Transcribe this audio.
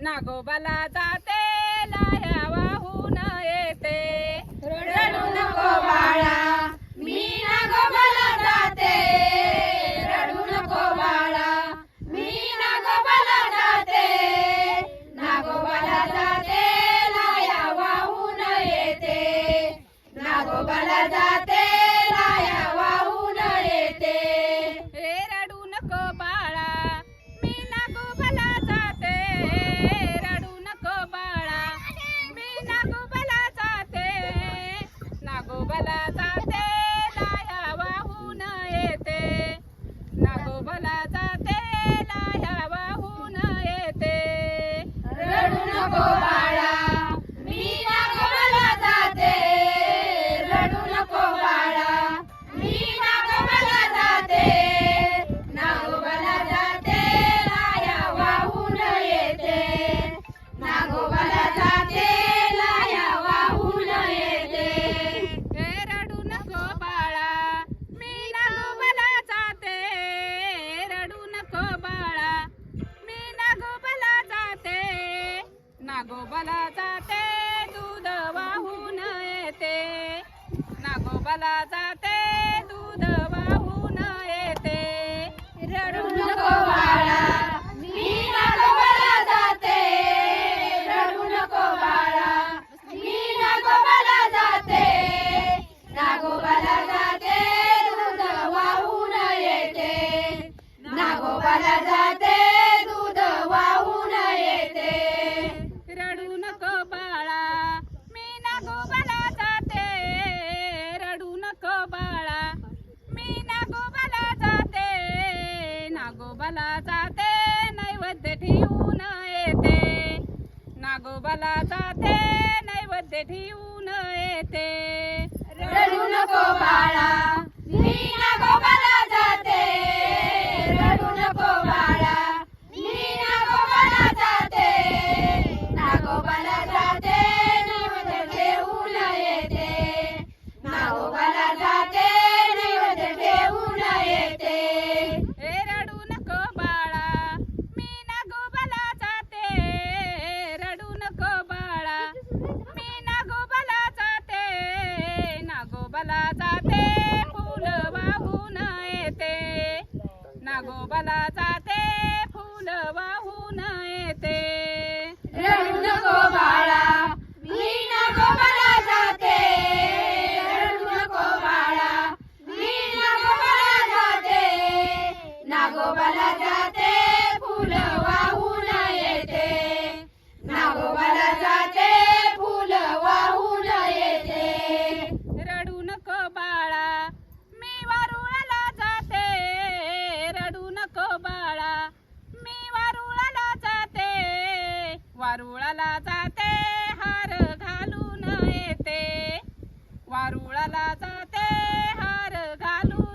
नागोबाला जाते लाह्या वाहून येते. रडू नको बाळा मी नागोबाला जाते. रडू नको बाळा मी नागोबाला जाते. नागोबाला जाते लाह्या वाहून येते. नागोबाला जाते लाह्या वाहून येते. हे रडू नको बाळा मी नागोबाला जाते. रडू नको बाळा मी नागोबाला जाते. नागोबाला जाते लाह्या वाहून येते. नागोबाला जाते लाह्या वाहून येते. रडू नको बाळा मी नागोबाला जाते. रडू नको बाळा मी नागोबाला जाते. नागोबाला जाते लाह्या वाहून येते. नागोबाला जाते लाह्या वाहून येते. हे रडू नको बाळा मी नागोबाला जाते. रडू नको बाळा मी नागोबाला जाते. नागोबाला जाते दूध वाहून येते. नागोबाला जाते दूध वाहून येते. रडू नको बाळा मी नागोबाला जाते. रडू नको बाळा मी नागोबाला जाते. नागोबाला जाते दूध वाहून येते. नागोबाला जाते दूध वाहून येते. रडू नको बाळा मी नागोबाला जाते. रडू नको बाळा मी नागोबाला जाते. नागोबाला जाते नैवेद्य ठेवून येते. नागोबाला जाते नैवेद्य ठेवून येते. रडू नको बाळा मी नागोबाला जाते. रडू नको बाळा मी नागोबाला जाते. नागोबाला जाते नैवेद्य ठेवून येते. नागोबाला जाते नैवेद्य ठेवून येते. हे रडू नको बाळा मी नागोबाला जाते. रडू नको बाळा मी नागोबाला जाते. नागोबाला जाते फुल वाहून येते. नागोबाला जाते फुल वाहून येते. रडू नको बाळा मी नागोबाला जाते. रडू नको बाळा मी नागोबाला जाते. नागोबाला जाते फुल वाहून येते. नागोबाला जाते फुल वाहून येते. रडू नको बाळा मी वारुळाला जाते. रडू नको बाळा मी वारुळाला जाते. वारुळाला जाते हार घालून येते. वारुळाला जाते हार घालून